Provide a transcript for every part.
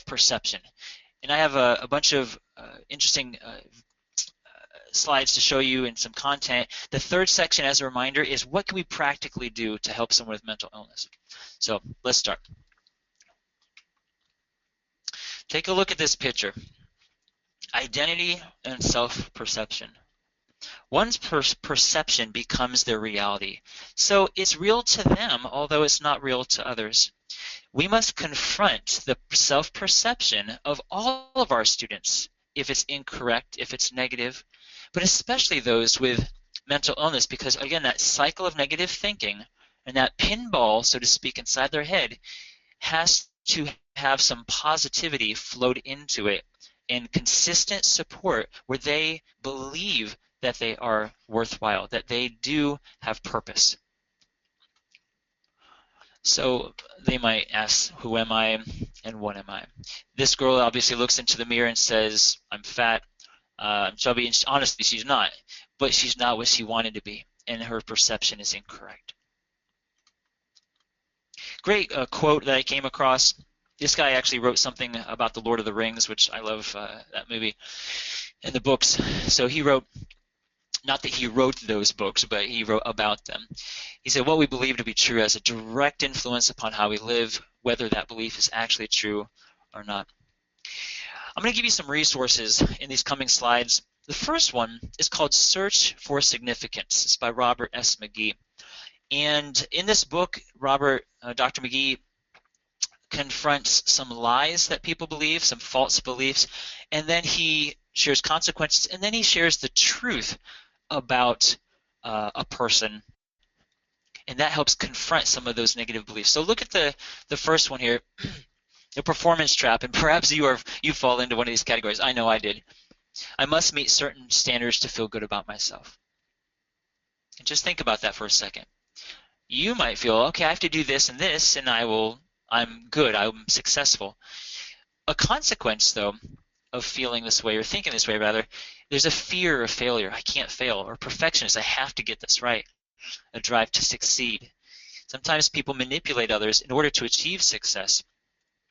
self-perception. And I have a bunch of interesting slides to show you and some content. The third section, as a reminder, is what can we practically do to help someone with mental illness. So let's start. Take a look at this picture. Identity and self-perception. One's perception becomes their reality. So it's real to them, although it's not real to others. We must confront the self-perception of all of our students if it's incorrect, if it's negative, but especially those with mental illness, because again, that cycle of negative thinking and that pinball, so to speak, inside their head has to have some positivity flowed into it and consistent support where they believe that they are worthwhile, that they do have purpose. So they might ask, who am I and what am I? This girl obviously looks into the mirror and says, I'm fat, I'm chubby, and honestly she's not, but she's not what she wanted to be, and her perception is incorrect. Great quote that I came across. This guy actually wrote something about the Lord of the Rings, which I love that movie, and the books. So he wrote, not that he wrote those books, but he wrote about them. He said, what we believe to be true has a direct influence upon how we live, whether that belief is actually true or not. I'm going to give you some resources in these coming slides. The first one is called Search for Significance. It's by Robert S. McGee. And in this book, Dr. McGee confronts some lies that people believe, some false beliefs, and then he shares consequences, and then he shares the truth about a person, and that helps confront some of those negative beliefs. So look at the first one here, the performance trap, and perhaps you fall into one of these categories. I know I did. I must meet certain standards to feel good about myself. And just think about that for a second. You might feel, okay, I have to do this and this, and I'm good, I'm successful. A consequence, though, of feeling this way, or thinking this way rather, there's a fear of failure. I can't fail. Or perfectionist, I have to get this right. A drive to succeed. Sometimes people manipulate others in order to achieve success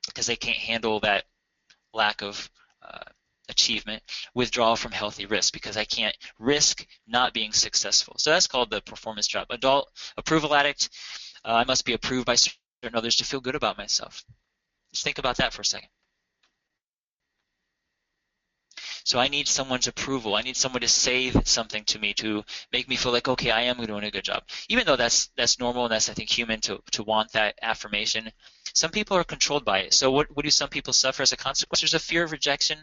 because they can't handle that lack of achievement. Withdrawal from healthy risk, because I can't risk not being successful. So that's called the performance trap. Adult approval addict, I must be approved by certain others to feel good about myself. Just think about that for a second. So I need someone's approval. I need someone to say something to me to make me feel like, okay, I am doing a good job. Even though that's normal and that's, I think, human to want that affirmation, some people are controlled by it. So what do some people suffer as a consequence? There's a fear of rejection,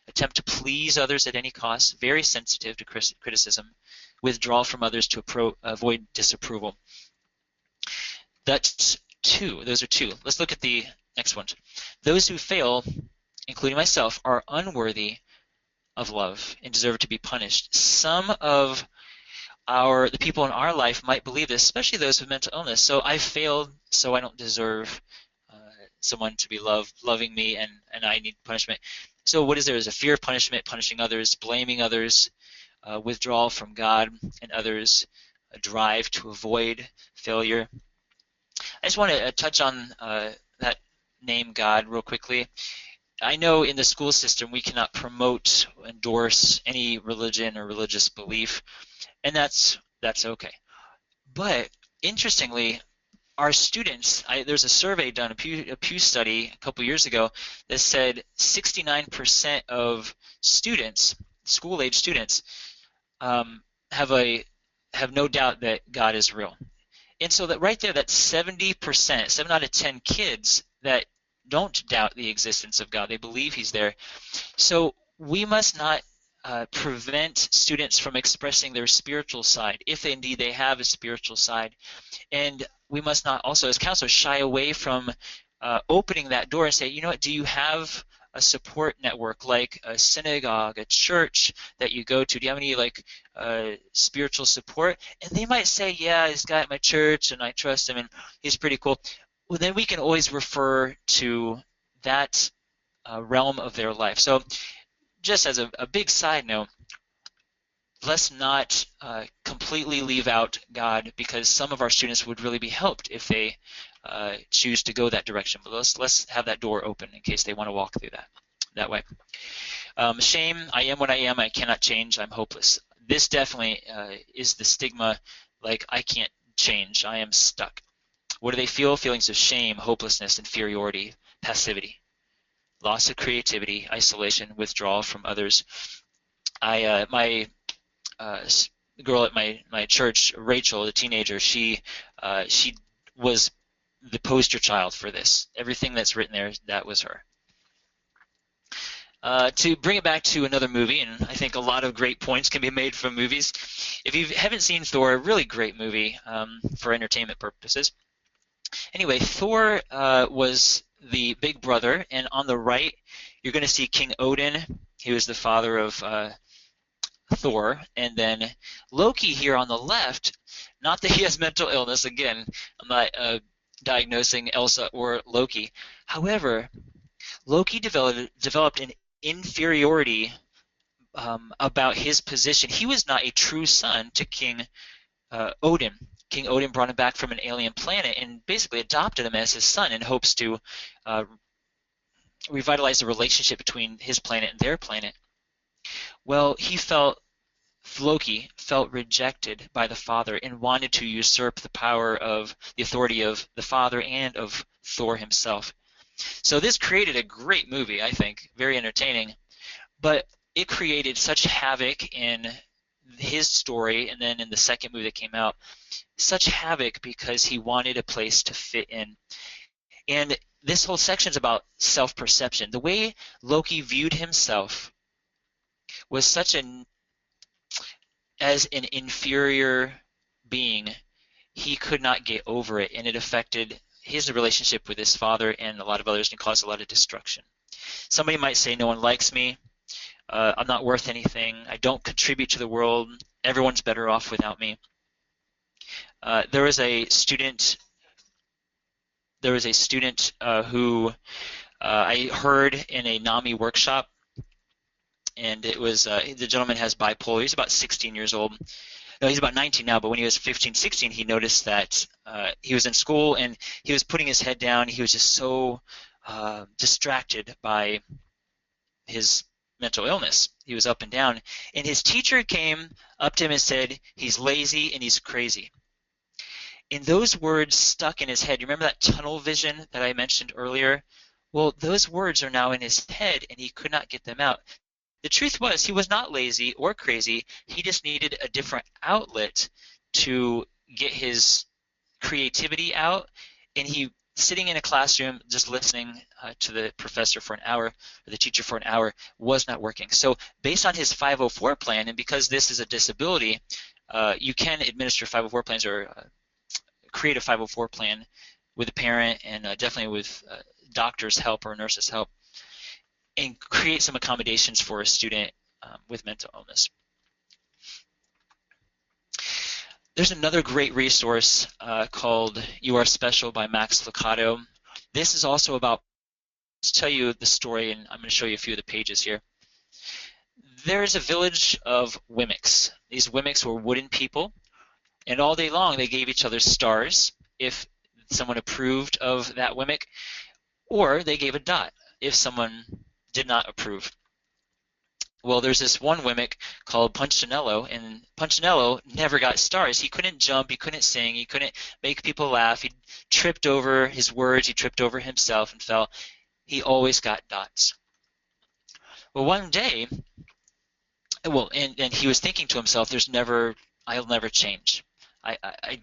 attempt to please others at any cost, very sensitive to criticism, withdrawal from others to avoid disapproval. That's two. Those are two. Let's look at the next one. Those who fail, including myself, are unworthy of love and deserve to be punished. Some of the people in our life might believe this, especially those with mental illness. So I failed, so I don't deserve someone to be loving me, and I need punishment. So what is there? There's a fear of punishment, punishing others, blaming others, withdrawal from God and others, a drive to avoid failure. I just want to touch on that name God real quickly. I know in the school system we cannot promote, endorse any religion or religious belief, and that's okay. But interestingly, our students, there's a survey done, a Pew study a couple years ago that said 69% of students, school-age students, have no doubt that God is real. And so that right there, that's 70%, 7 out of 10 kids that don't doubt the existence of God. They believe He's there. So we must not prevent students from expressing their spiritual side, if indeed they have a spiritual side. And we must not also, as counselors, shy away from opening that door and say, you know what, do you have a support network like a synagogue, a church that you go to? Do you have any spiritual support? And they might say, yeah, this guy at my church and I trust him and he's pretty cool. Well, then we can always refer to that realm of their life. So just as a big side note, let's not completely leave out God, because some of our students would really be helped if they choose to go that direction. But let's have that door open in case they want to walk through that way. Shame, I am what I am. I cannot change. I'm hopeless. This definitely is the stigma, like I can't change. I am stuck. What do they feel? Feelings of shame, hopelessness, inferiority, passivity, loss of creativity, isolation, withdrawal from others. My girl at my church, Rachel, the teenager, she was the poster child for this. Everything that's written there, that was her. To bring it back to another movie, and I think a lot of great points can be made from movies. If you haven't seen Thor, a really great movie for entertainment purposes. Anyway, Thor was the big brother, and on the right, you're going to see King Odin. He was the father of Thor, and then Loki here on the left. Not that he has mental illness. Again, I'm not diagnosing Elsa or Loki. However, Loki developed an inferiority about his position. He was not a true son to King Odin. King Odin brought him back from an alien planet and basically adopted him as his son in hopes to revitalize the relationship between his planet and their planet. Well, Loki felt rejected by the father and wanted to usurp the power of the authority of the father and of Thor himself. So this created a great movie, I think, very entertaining, but it created such havoc in his story, and then in the second movie that came out, such havoc because he wanted a place to fit in. And this whole section is about self-perception. The way Loki viewed himself was as an inferior being, he could not get over it, and it affected his relationship with his father and a lot of others, and caused a lot of destruction. Somebody might say, no one likes me, I'm not worth anything, I don't contribute to the world, everyone's better off without me. There was a student who I heard in a NAMI workshop, and it was the gentleman has bipolar. He's about 16 years old. No, he's about 19 now, but when he was 15, 16, he noticed that he was in school and he was putting his head down. He was just so distracted by his mental illness. He was up and down. And his teacher came up to him and said, he's lazy and he's crazy. And those words stuck in his head. You remember that tunnel vision that I mentioned earlier? Well, those words are now in his head, and he could not get them out. The truth was, he was not lazy or crazy. He just needed a different outlet to get his creativity out. And he, sitting in a classroom, just listening to the professor for an hour, or the teacher for an hour, was not working. So based on his 504 plan, and because this is a disability, you can administer 504 plans or create a 504 plan with a parent, and definitely with doctor's help or nurse's help, and create some accommodations for a student with mental illness. There's another great resource called You Are Special by Max Lucado. This is also about, let's tell you the story, and I'm going to show you a few of the pages here. There's a village of Wemmicks. These Wemmicks were wooden people, and all day long they gave each other stars if someone approved of that Wemmick, or they gave a dot if someone did not approve. Well, there's this one Wemmick called Punchinello, and Punchinello never got stars. He couldn't jump, he couldn't sing, he couldn't make people laugh. He tripped over his words, he tripped over himself and fell. He always got dots. Well, one day, and he was thinking to himself, I'll never change. I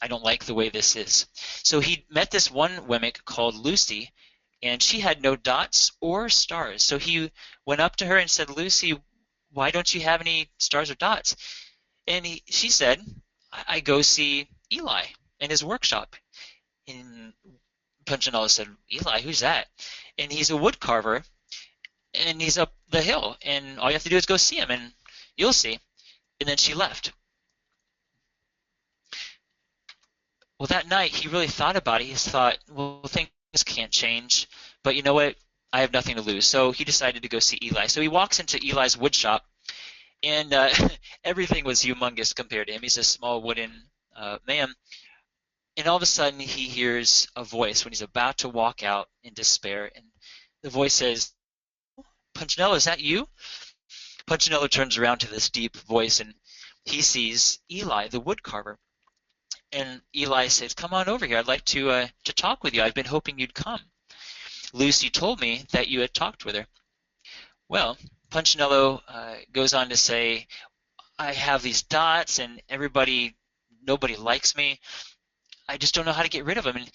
don't like the way this is. So he met this one Wemmick called Lucy, and she had no dots or stars. So he went up to her and said, Lucy, why don't you have any stars or dots? And she said, I go see Eli in his workshop. And Punchinello said, Eli, who's that? And he's a wood carver, and he's up the hill, and all you have to do is go see him, and you'll see. And then she left. Well, that night he really thought about it. He thought, well, things can't change, but you know what? I have nothing to lose. So he decided to go see Eli. So he walks into Eli's wood shop, and everything was humongous compared to him. He's a small wooden man. And all of a sudden he hears a voice when he's about to walk out in despair, and the voice says, "Punchinello, is that you?" Punchinello turns around to this deep voice, and he sees Eli, the woodcarver. And Eli says, "Come on over here. I'd like to talk with you. I've been hoping you'd come. Lucy told me that you had talked with her." Well, Punchinello goes on to say, "I have these dots, and nobody likes me. I just don't know how to get rid of them." And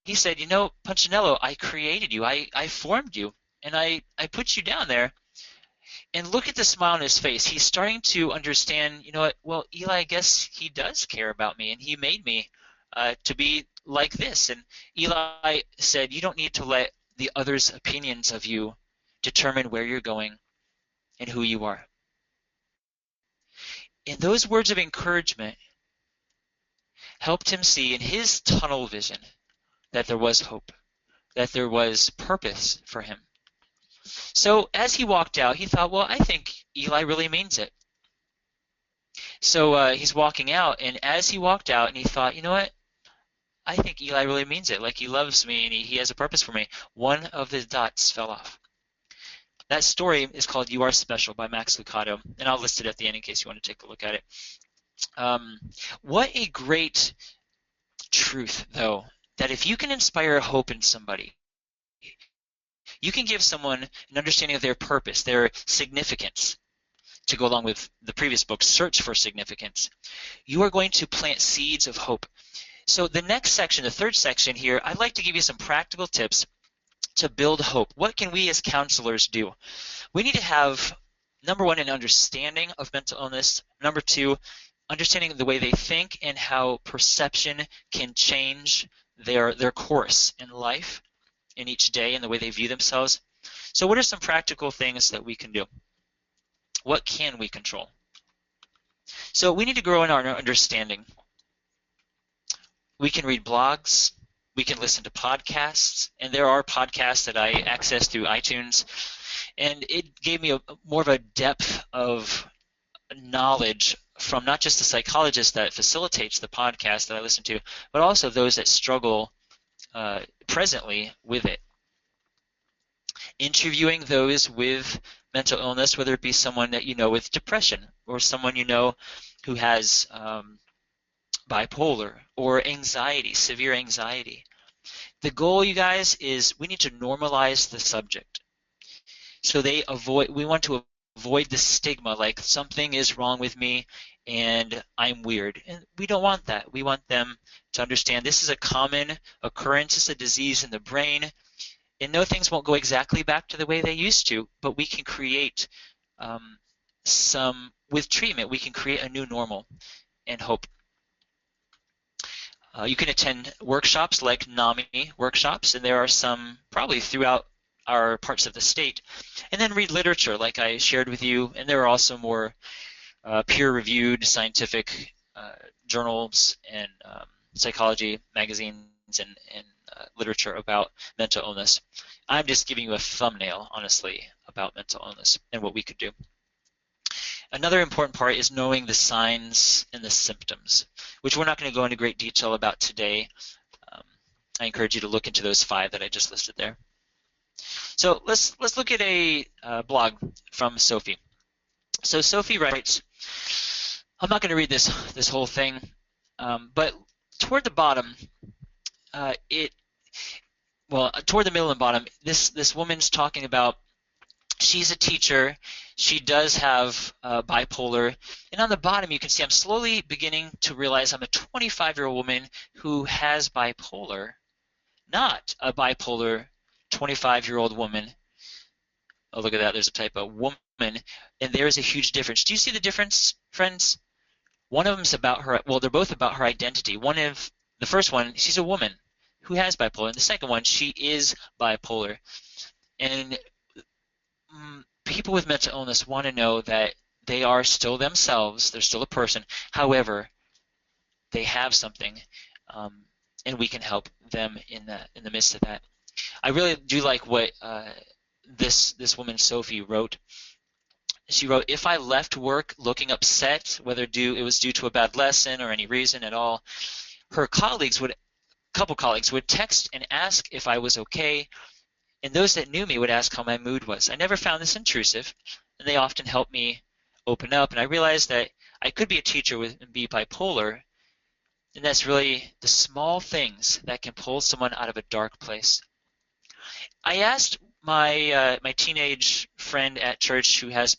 he said, "Punchinello, I created you. I formed you, and I put you down there." And look at the smile on his face. He's starting to understand, you know what, well, Eli, I guess he does care about me, and he made me to be like this. And Eli said, "You don't need to let the others' opinions of you determine where you're going and who you are." And those words of encouragement helped him see in his tunnel vision that there was hope, that there was purpose for him. So as he walked out, he thought, well, I think Eli really means it. So he's walking out, and as he walked out, and he thought, you know what? I think Eli really means it. Like, he loves me, and he has a purpose for me. One of the dots fell off. That story is called "You Are Special" by Max Lucado, and I'll list it at the end in case you want to take a look at it. What a great truth, though, that if you can inspire hope in somebody, you can give someone an understanding of their purpose, their significance, to go along with the previous book, Search for Significance. You are going to plant seeds of hope. So the next section, the third section here, I'd like to give you some practical tips to build hope. What can we as counselors do? We need to have, number one, an understanding of mental illness. Number two, understanding the way they think and how perception can change their course in life, in each day, and the way they view themselves. So what are some practical things that we can do? What can we control? So we need to grow in our understanding. We can read blogs, we can listen to podcasts, and there are podcasts that I access through iTunes, and it gave me more of a depth of knowledge from not just the psychologist that facilitates the podcast that I listen to, but also those that struggle presently with it. Interviewing those with mental illness, whether it be someone that you know with depression, or someone you know who has bipolar or anxiety, severe anxiety. The goal, you guys, is we need to normalize the subject. So we want to avoid the stigma, like something is wrong with me and I'm weird. And we don't want that. We want them to understand this is a common occurrence, it's a disease in the brain, and no, things won't go exactly back to the way they used to, but we can create with treatment, we can create a new normal and hope. You can attend workshops like NAMI workshops, and there are some probably throughout our parts of the state. And then read literature like I shared with you, and there are also more peer-reviewed scientific journals and psychology magazines and literature about mental illness. I'm just giving you a thumbnail, honestly, about mental illness and what we could do. Another important part is knowing the signs and the symptoms, which we're not going to go into great detail about today. I encourage you to look into those 5 that I just listed there. So let's look at a blog from Sophie. So Sophie writes, I'm not going to read this whole thing, but toward the bottom, toward the middle and bottom, this woman's talking about she's a teacher. She does have bipolar. And on the bottom, you can see I'm slowly beginning to realize I'm a 25-year-old woman who has bipolar, not a bipolar 25-year-old woman. Oh, look at that. There's a typo. Woman. And there's a huge difference. Do you see the difference, friends? One of them's about her. Well, they're both about her identity. The first one, she's a woman who has bipolar. And the second one, she is bipolar. And people with mental illness want to know that they are still themselves, they're still a person, however, they have something, and we can help them in the midst of that. I really do like what this woman, Sophie, wrote. She wrote, if I left work looking upset, whether it was due to a bad lesson or any reason at all, her couple colleagues would text and ask if I was okay, and those that knew me would ask how my mood was. I never found this intrusive, and they often helped me open up, and I realized that I could be a teacher and be bipolar, and that's really the small things that can pull someone out of a dark place. I asked my teenage friend at church who has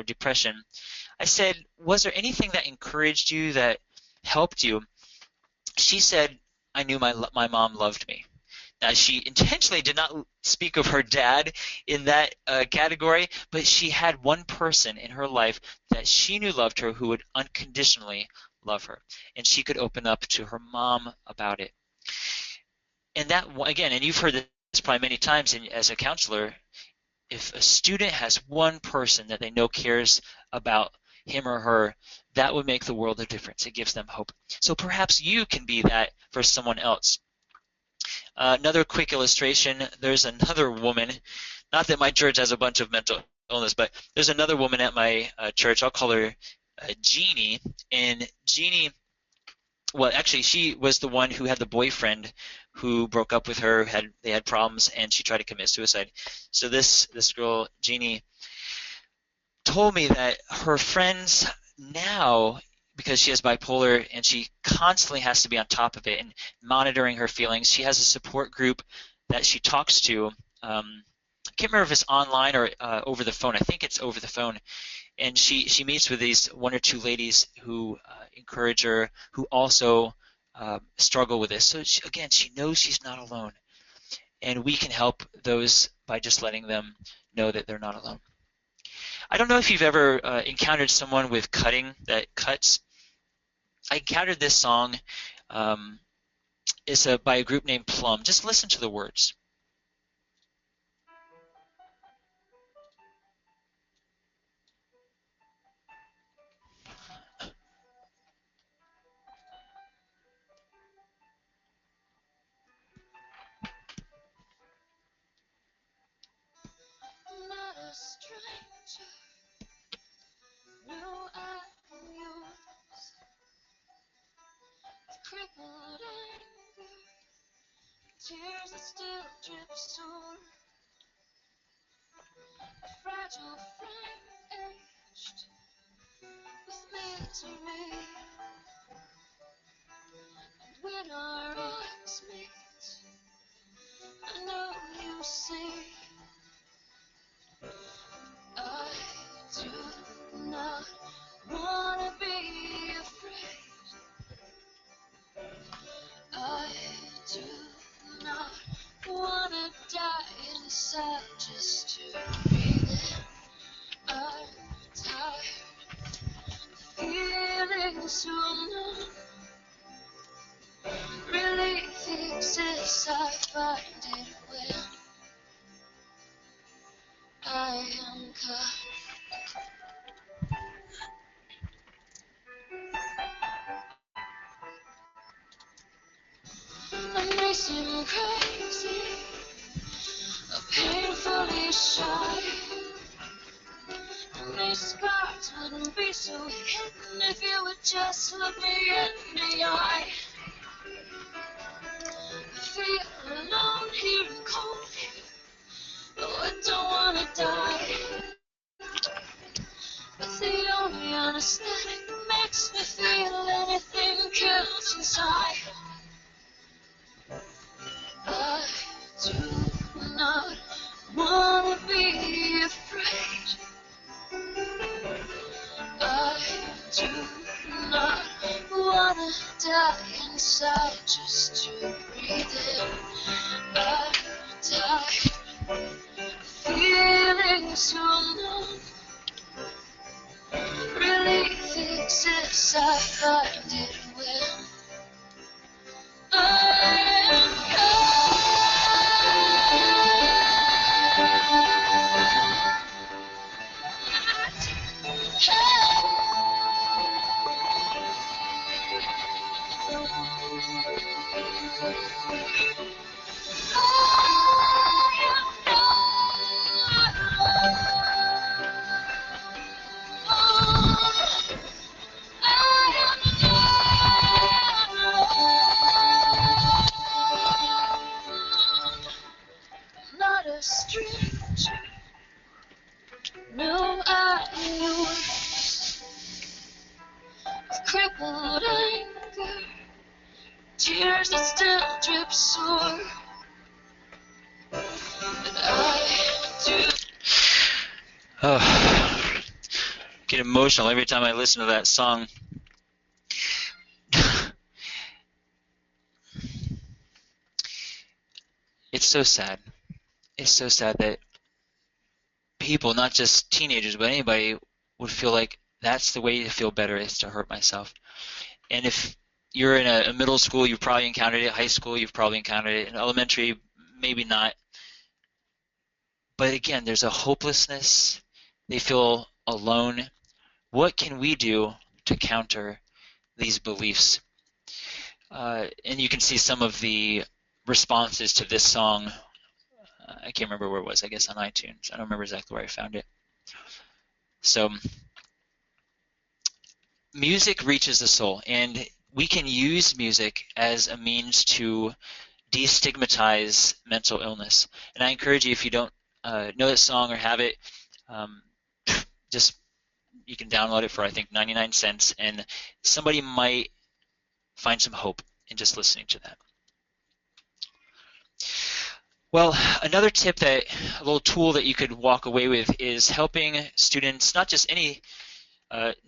depression. I said, "Was there anything that encouraged you, that helped you?" She said, "I knew my mom loved me." Now, she intentionally did not speak of her dad in that category, but she had one person in her life that she knew loved her, who would unconditionally love her, and she could open up to her mom about it. And that, again, and you've heard this probably many times as a counselor, if a student has one person that they know cares about him or her, that would make the world of difference. It gives them hope. So perhaps you can be that for someone else. Another quick illustration, there's another woman, not that my church has a bunch of mental illness, but there's another woman at my church. I'll call her Jeannie. And Jeannie, well, actually, she was the one who had the boyfriend who broke up with her. They had problems, and she tried to commit suicide. So this girl, Jeannie, told me that her friends now, because she has bipolar and she constantly has to be on top of it and monitoring her feelings, she has a support group that she talks to. I can't remember if it's online or over the phone. I think it's over the phone. And she meets with these one or two ladies who encourage her, who also struggle with this. So again, she knows she's not alone. And we can help those by just letting them know that they're not alone. I don't know if you've ever encountered someone with cutting that cuts. I encountered this song. It's by a group named Plum. Just listen to the words. Not a stranger, no, I'm yours. Crippled anger, tears that still drip sore. A fragile frame etched with misery. And when our eyes meet, I know you see. I do not wanna be afraid. I do not wanna die inside just to breathe in. I'm tired of feeling so numb. Relief exists, I find it when I am cut. I may seem crazy, painfully shy. And these scars wouldn't be so hidden if you would just look me in the eye. I feel alone here and cold, though I don't wanna die. But the only anesthetic that makes me feel anything kills inside. I do not wanna be afraid. I do not wanna die inside just to breathe in. I'm tired, feeling so numb. Relief exists, I find it when I am gone. I am your words with crippled anger, tears that still drip sore. And I do. Oh, get emotional every time I listen to that song. It's so sad. It's so sad that people, not just teenagers, but anybody, would feel like that's the way to feel better is to hurt myself. And if you're in a middle school, you've probably encountered it. High school, you've probably encountered it. In elementary, maybe not. But again, there's a hopelessness. They feel alone. What can we do to counter these beliefs? And you can see some of the responses to this song. I can't remember where it was, I guess on iTunes. I don't remember exactly where I found it. So music reaches the soul, and we can use music as a means to destigmatize mental illness. And I encourage you, if you don't know this song or have it, just you can download it for I think 99 cents, and somebody might find some hope in just listening to that. Well, another tip, a little tool that you could walk away with is helping students, not just any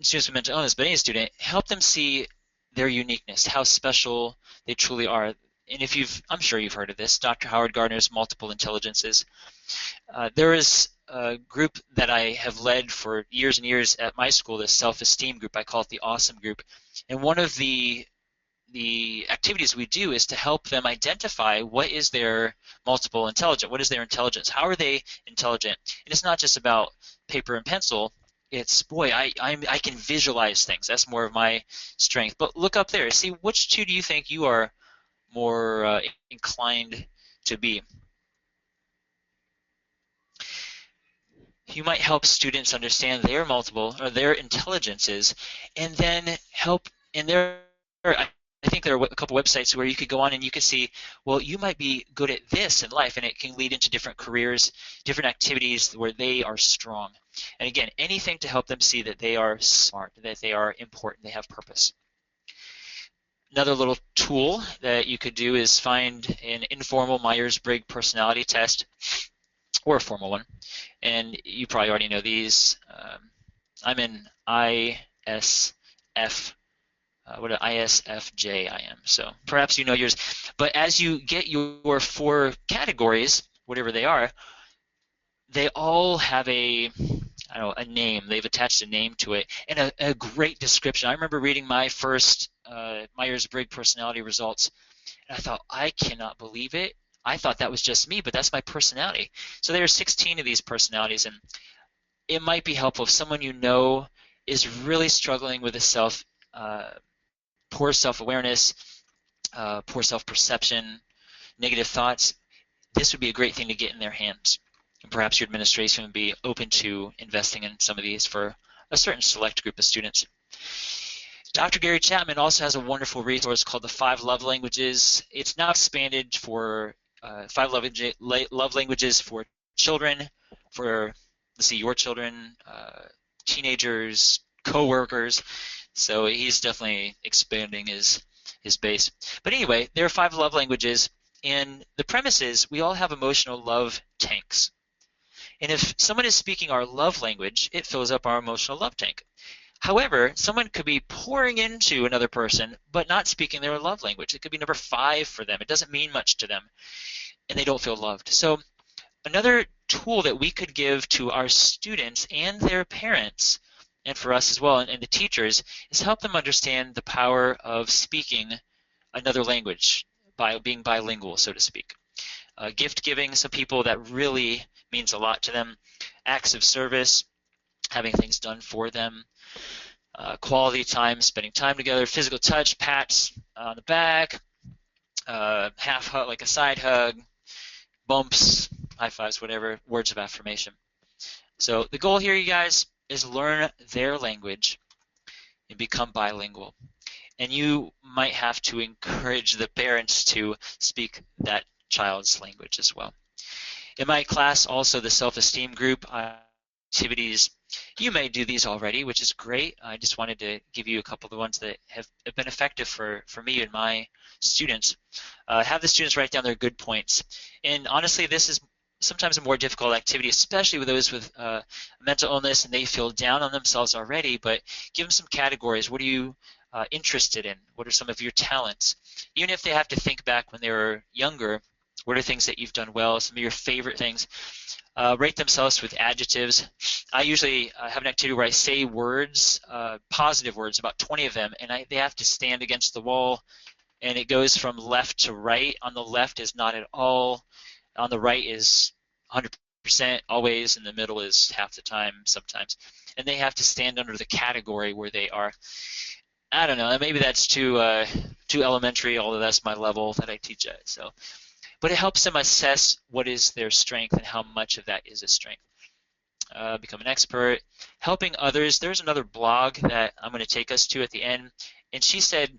students with mental illness, but any student, help them see their uniqueness, how special they truly are. And if I'm sure you've heard of this, Dr. Howard Gardner's multiple intelligences. There is a group that I have led for years and years at my school, the self-esteem group. I call it the awesome group. And one of the activities we do is to help them identify what is their multiple intelligence, what is their intelligence, how are they intelligent. And it's not just about paper and pencil. It's, boy, I can visualize things. That's more of my strength. But look up there. See, which two do you think you are more inclined to be? You might help students understand their multiple or their intelligences, and then help in their. I think there are a couple websites where you could go on and you could see, well, you might be good at this in life, and it can lead into different careers, different activities where they are strong. And again, anything to help them see that they are smart, that they are important, they have purpose. Another little tool that you could do is find an informal Myers-Briggs personality test, or a formal one. And you probably already know these. I'm in ISF. What an ISFJ I am. So perhaps you know yours. But as you get your 4 categories, whatever they are, they all have a name. They've attached a name to it and a great description. I remember reading my first Myers-Briggs personality results, and I thought, I cannot believe it. I thought that was just me, but that's my personality. So there are 16 of these personalities, and it might be helpful if someone you know is really struggling with a poor self-awareness, poor self-perception, negative thoughts. This would be a great thing to get in their hands. And perhaps your administration would be open to investing in some of these for a certain select group of students. Dr. Gary Chapman also has a wonderful resource called the 5 Love Languages. It's now expanded for 5 love languages for children, for, let's see, your children, teenagers, co-workers. So he's definitely expanding his base. But anyway, there are 5 love languages, and the premise is we all have emotional love tanks. And if someone is speaking our love language, it fills up our emotional love tank. However, someone could be pouring into another person but not speaking their love language. It could be number 5 for them. It doesn't mean much to them, and they don't feel loved. So another tool that we could give to our students and their parents, and for us as well, and the teachers, is help them understand the power of speaking another language, by being bilingual, so to speak. Gift giving, some people that really means a lot to them. Acts of service, having things done for them. Quality time, spending time together. Physical touch, pats on the back, half hug, like a side hug, bumps, high fives, whatever, words of affirmation. So the goal here, you guys, is learn their language and become bilingual. And you might have to encourage the parents to speak that child's language as well. In my class, also the self-esteem group activities, You may do these already, which is great. I just wanted to give you a couple of the ones that have been effective for me and my students. Have the students write down their good points. And honestly, this is sometimes a more difficult activity, especially with those with mental illness and they feel down on themselves already, but give them some categories. What are you interested in? What are some of your talents? Even if they have to think back when they were younger, what are things that you've done well, some of your favorite things? Rate themselves with adjectives. I usually have an activity where I say words, positive words, about 20 of them, and they have to stand against the wall, and it goes from left to right. On the left is not at all. On the right is 100% always, and the middle is half the time sometimes. And they have to stand under the category where they are. I don't know. Maybe that's too elementary, although that's my level that I teach at. So, but it helps them assess what is their strength and how much of that is a strength. Become an expert. Helping others. There's another blog that I'm going to take us to at the end, and she said,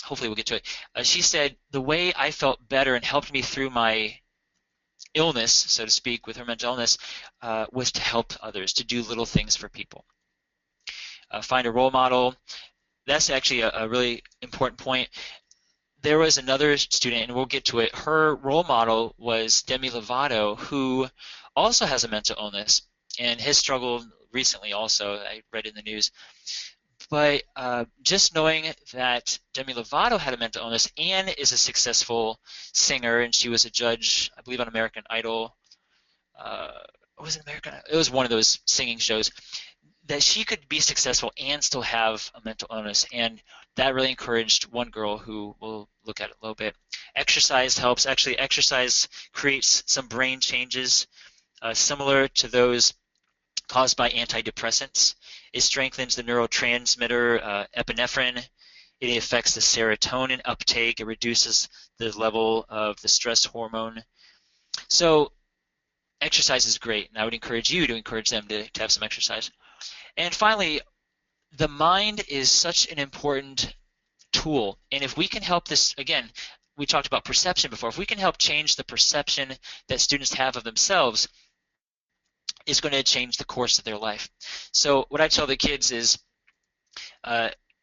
hopefully we'll get to it. She said the way I felt better and helped me through my illness, so to speak, with her mental illness, was to help others, to do little things for people. Find a role model. That's actually a really important point. There was another student, and we'll get to it. Her role model was Demi Lovato, who also has a mental illness and has struggled recently also. I read in the news. But just knowing that Demi Lovato had a mental illness and is a successful singer, and she was a judge, I believe, on American Idol. Was it American? It was one of those singing shows. That she could be successful and still have a mental illness, and that really encouraged one girl who we'll look at it a little bit. Exercise helps. Actually, exercise creates some brain changes similar to those caused by antidepressants. It strengthens the neurotransmitter epinephrine. It affects the serotonin uptake. It reduces the level of the stress hormone. So exercise is great, and I would encourage you to encourage them to have some exercise. And finally, the mind is such an important tool. And if we can help this, again, we talked about perception before. If we can help change the perception that students have of themselves, it's going to change the course of their life. So what I tell the kids is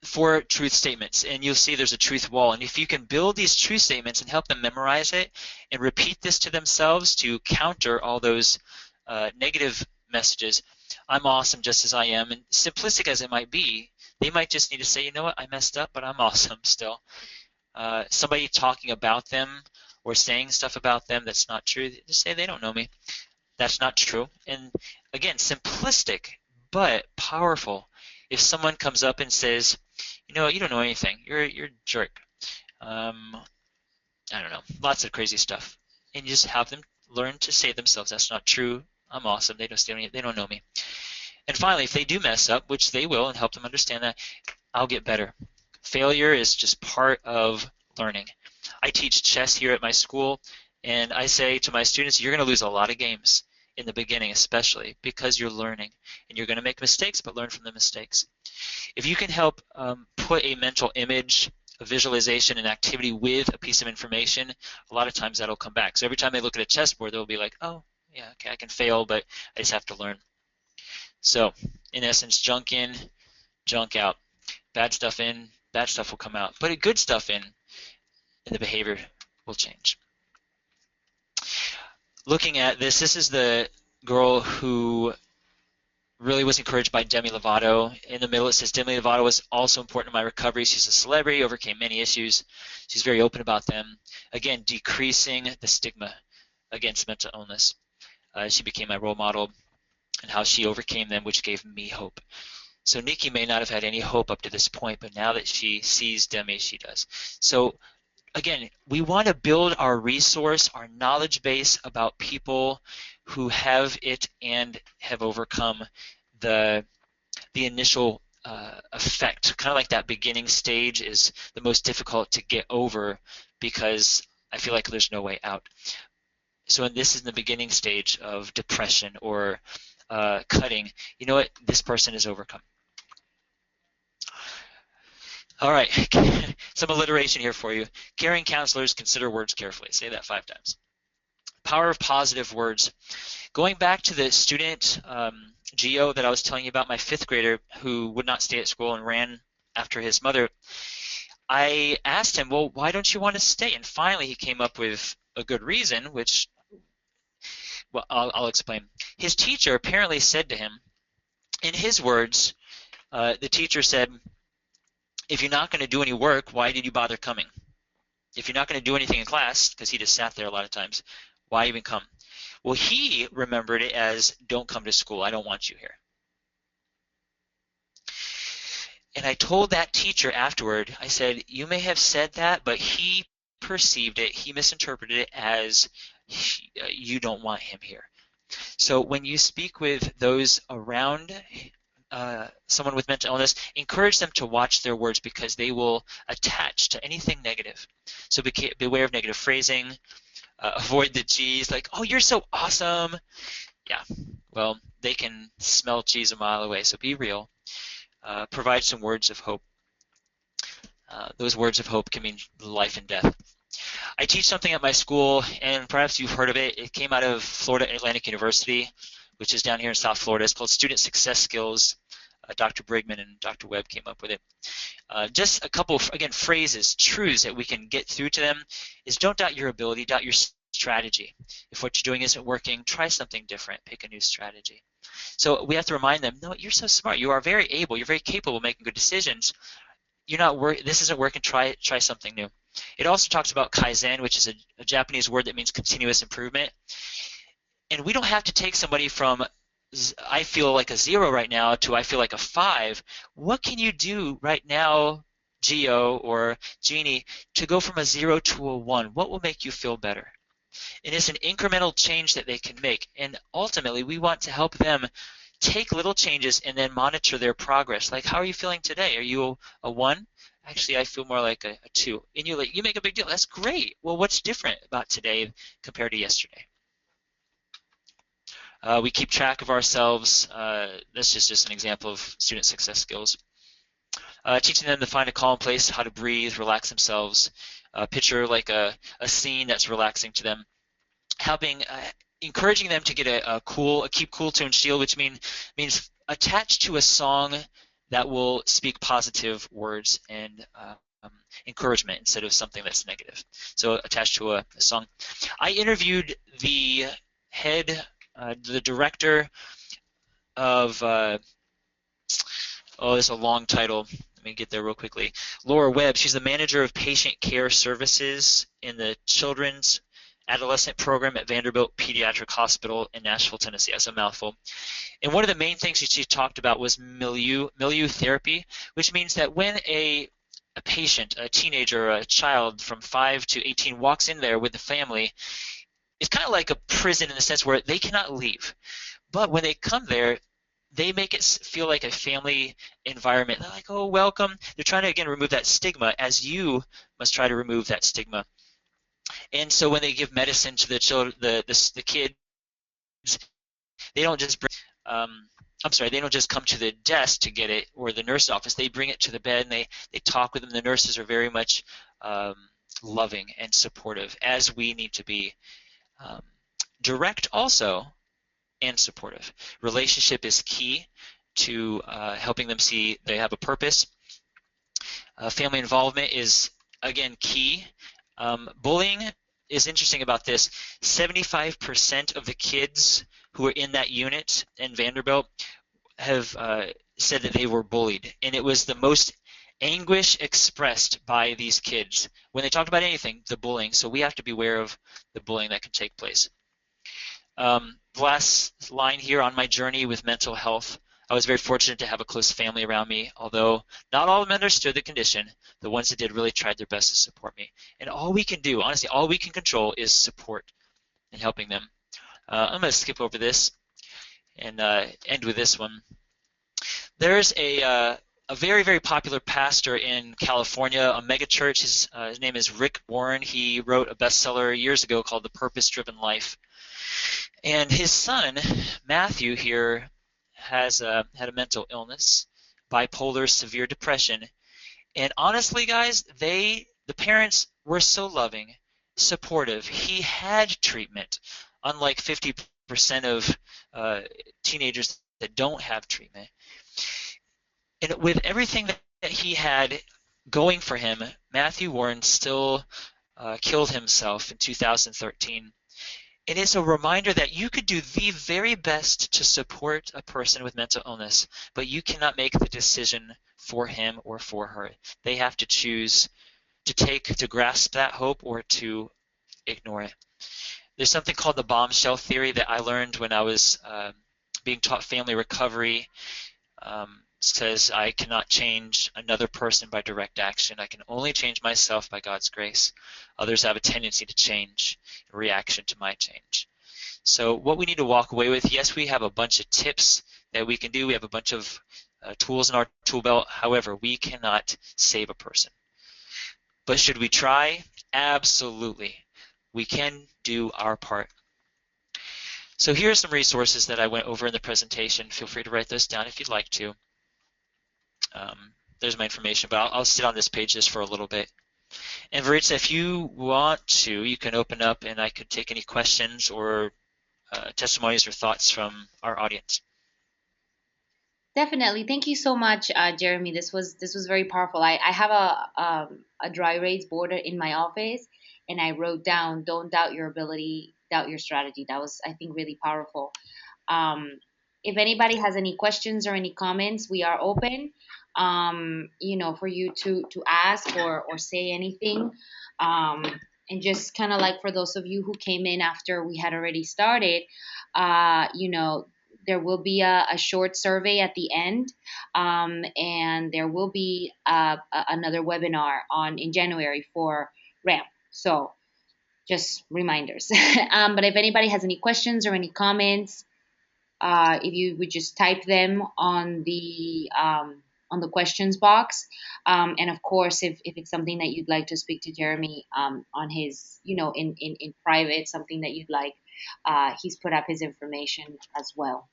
4 truth statements, and you'll see there's a truth wall. And if you can build these truth statements and help them memorize it and repeat this to themselves to counter all those negative messages, I'm awesome just as I am, and simplistic as it might be, they might just need to say, you know what, I messed up, but I'm awesome still. Somebody talking about them or saying stuff about them that's not true, just say they don't know me. That's not true. And again, simplistic, but powerful. If someone comes up and says, you know what, you don't know anything, you're a jerk. I don't know, lots of crazy stuff. And you just have them learn to say to themselves, that's not true, I'm awesome, they don't know me. And finally, if they do mess up, which they will, and help them understand that, I'll get better. Failure is just part of learning. I teach chess here at my school, and I say to my students, you're going to lose a lot of games in the beginning especially because you're learning. And you're going to make mistakes, but learn from the mistakes. If you can help put a mental image, a visualization, an activity with a piece of information, a lot of times that'll come back. So every time they look at a chessboard, they'll be like, oh, yeah, okay, I can fail, but I just have to learn. So, in essence, junk in, junk out. Bad stuff in, bad stuff will come out. Put good stuff in, and the behavior will change. Looking at this, this is the girl who really was encouraged by Demi Lovato. In the middle it says, Demi Lovato was also important in my recovery. She's a celebrity, overcame many issues. She's very open about them. Again, decreasing the stigma against mental illness. She became my role model and how she overcame them, which gave me hope. So Nikki may not have had any hope up to this point, but now that she sees Demi, she does. So again, we want to build our resource, our knowledge base about people who have it and have overcome the initial effect. Kind of like that beginning stage is the most difficult to get over because I feel like there's no way out. So this is the beginning stage of depression or cutting. You know what? This person has overcome. All right, some alliteration here for you. Caring counselors consider words carefully. Say that 5 times. Power of positive words. Going back to the student Geo that I was telling you about, my fifth grader who would not stay at school and ran after his mother, I asked him, well, why don't you want to stay? And finally he came up with a good reason, which, well, I'll explain. His teacher apparently said to him, in his words, the teacher said, if you're not going to do any work, why did you bother coming? If you're not going to do anything in class, because he just sat there a lot of times, why even come? Well, he remembered it as, don't come to school. I don't want you here. And I told that teacher afterward, I said, you may have said that, but he perceived it, he misinterpreted it as you don't want him here. So when you speak with those around someone with mental illness, encourage them to watch their words because they will attach to anything negative. So beware of negative phrasing. Avoid the cheese, like, oh, you're so awesome. Yeah, well, they can smell cheese a mile away, so be real. Provide some words of hope. Those words of hope can mean life and death. I teach something at my school, and perhaps you've heard of it. It came out of Florida Atlantic University, which is down here in South Florida. It's called Student Success Skills. Dr. Brigman and Dr. Webb came up with it. Just a couple, again, phrases, truths that we can get through to them is don't doubt your ability, doubt your strategy. If what you're doing isn't working, try something different. Pick a new strategy. So we have to remind them, no, you're so smart. You are very able. You're very capable of making good decisions. You're not this isn't working. Try something new. It also talks about Kaizen, which is a Japanese word that means continuous improvement. And we don't have to take somebody from I feel like a 0 right now to I feel like a 5. What can you do right now, Geo or Jeannie, to go from a 0 to a 1? What will make you feel better? And it's an incremental change that they can make. And ultimately, we want to help them take little changes and then monitor their progress. Like, how are you feeling today? Are you a 1? Actually, I feel more like a 2. And you make a big deal. That's great. Well, what's different about today compared to yesterday? We keep track of ourselves. That's just an example of student success skills. Teaching them to find a calm place, how to breathe, relax themselves. Picture like a scene that's relaxing to them. Encouraging them to get a keep cool tune shield, which means attached to a song that will speak positive words and encouragement instead of something that's negative. So attached to a song. I interviewed the the director of, it's a long title. Let me get there real quickly. Laura Webb, she's the manager of patient care services in the Children's Adolescent Program at Vanderbilt Pediatric Hospital in Nashville, Tennessee. That's a mouthful. And one of the main things that she talked about was milieu therapy, which means that when a patient, a teenager, a child from 5 to 18 walks in there with the family, it's kind of like a prison in the sense where they cannot leave. But when they come there, they make it feel like a family environment. They're like, oh, welcome. They're trying to, again, remove that stigma, as you must try to remove that stigma. And so when they give medicine to the children, the kids, they don't just they don't just come to the desk to get it or the nurse's office. They bring it to the bed and they talk with them. The nurses are very much loving and supportive, as we need to be. Direct also and supportive. Relationship is key to helping them see they have a purpose. Family involvement is, again, key. Bullying is interesting about this. 75% of the kids who are in that unit in Vanderbilt have said that they were bullied, and it was the most anguish expressed by these kids when they talked about anything, the bullying. So we have to be aware of the bullying that can take place. The last line here, on my journey with mental health, I was very fortunate to have a close family around me, although not all of them understood the condition. The ones that did really tried their best to support me. And all we can do, honestly, all we can control is support and helping them. I'm going to skip over this and end with this one. There's a very, very popular pastor in California, a mega church. His name is Rick Warren. He wrote a bestseller years ago called The Purpose-Driven Life. And his son, Matthew, here has had a mental illness, bipolar, severe depression. And honestly, guys, the parents were so loving. supportive. He had treatment, unlike 50% of uh, teenagers that don't have treatment. And with everything that he had going for him, Matthew Warren still killed himself in 2013. It is a reminder that you could do the very best to support a person with mental illness, but you cannot make the decision for him or for her. They have to choose to grasp that hope or to ignore it. There's something called the bombshell theory that I learned when I was being taught family recovery. Says I cannot change another person by direct action. I can only change myself by God's grace. Others have a tendency to change in reaction to my change. So what we need to walk away with, yes, we have a bunch of tips that we can do. We have a bunch of tools in our tool belt. However, we cannot save a person. But should we try? Absolutely. We can do our part. So here are some resources that I went over in the presentation. Feel free to write those down if you'd like to. There's my information, but I'll sit on this page just for a little bit. And Veritza, if you want to, you can open up and I could take any questions or testimonies or thoughts from our audience. Definitely. Thank you so much, Jeremy. This was very powerful. I have a dry erase board in my office, and I wrote down, "Don't doubt your ability, doubt your strategy." That was, I think, really powerful. Um, if anybody has any questions or any comments, we are open. For you to ask or say anything. Um, and just kind of like for those of you who came in after we had already started, uh, you know, there will be a short survey at the end, and there will be another webinar on in January for ramp. So just reminders. But if anybody has any questions or any comments, if you would just type them on the questions box, and of course, if it's something that you'd like to speak to Jeremy on his, in private, something that you'd like, he's put up his information as well.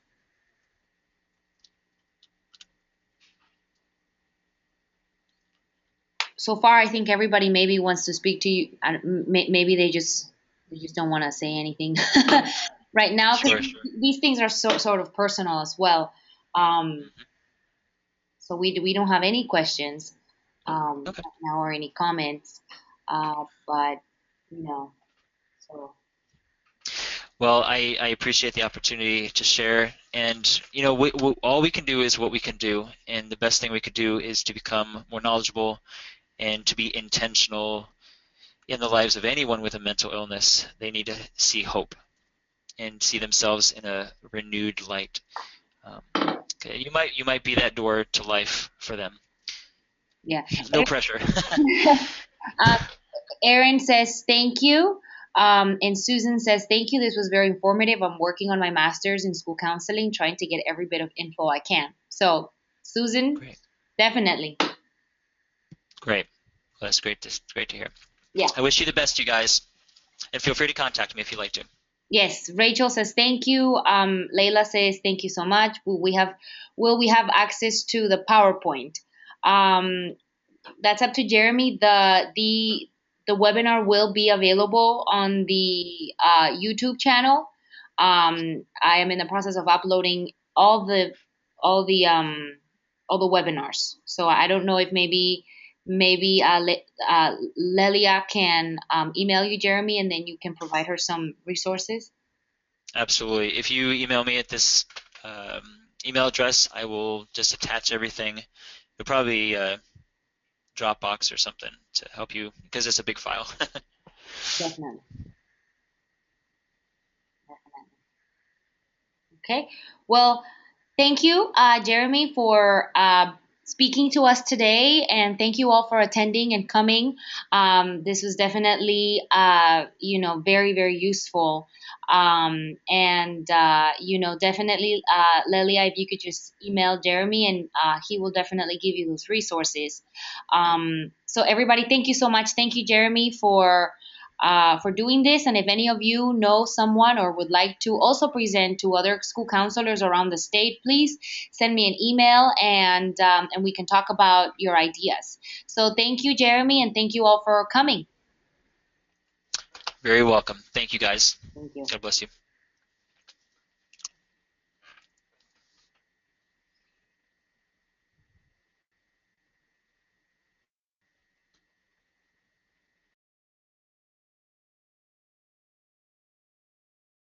So far, I think everybody maybe wants to speak to you. Maybe they just don't want to say anything right now, because Sure. these things are sort of personal as well. Um, Mm-hmm. so we don't have any questions Okay. right now or any comments, but you know, so Well, I appreciate the opportunity to share, and all we can do is what we can do, and the best thing we could do is to become more knowledgeable and to be intentional in the lives of anyone with a mental illness. They need to see hope and see themselves in a renewed light. Okay, you might be that door to life for them. yeah. No pressure. uh, Erin says thank you. And Susan says, thank you. This was very informative. I'm working on my master's in school counseling, trying to get every bit of info I can. So, Susan, Great. definitely. Great. Well, that's great. Great to hear. Yeah. I wish you the best, you guys, and feel free to contact me if you'd like to. Yes. Rachel says thank you. Layla says thank you so much. Will we have access to the PowerPoint? Um, that's up to Jeremy. The webinar will be available on the YouTube channel. I am in the process of uploading all the webinars. So I don't know if maybe Lelia can email you, Jeremy, and then you can provide her some resources. Absolutely. If you email me at this um, email address, I will just attach everything. It'll probably Dropbox or something to help you because it's a big file. Definitely. Okay. Well, thank you, Jeremy, for speaking to us today, and thank you all for attending and coming. This was definitely, very, very useful. And definitely, Lelia, if you could just email Jeremy, and he will definitely give you those resources. So, everybody, thank you so much. Thank you, Jeremy, for doing this. And if any of you know someone or would like to also present to other school counselors around the state, please send me an email, and we can talk about your ideas. So thank you, Jeremy, and thank you all for coming. Very welcome. Thank you, guys. Thank you. God bless you.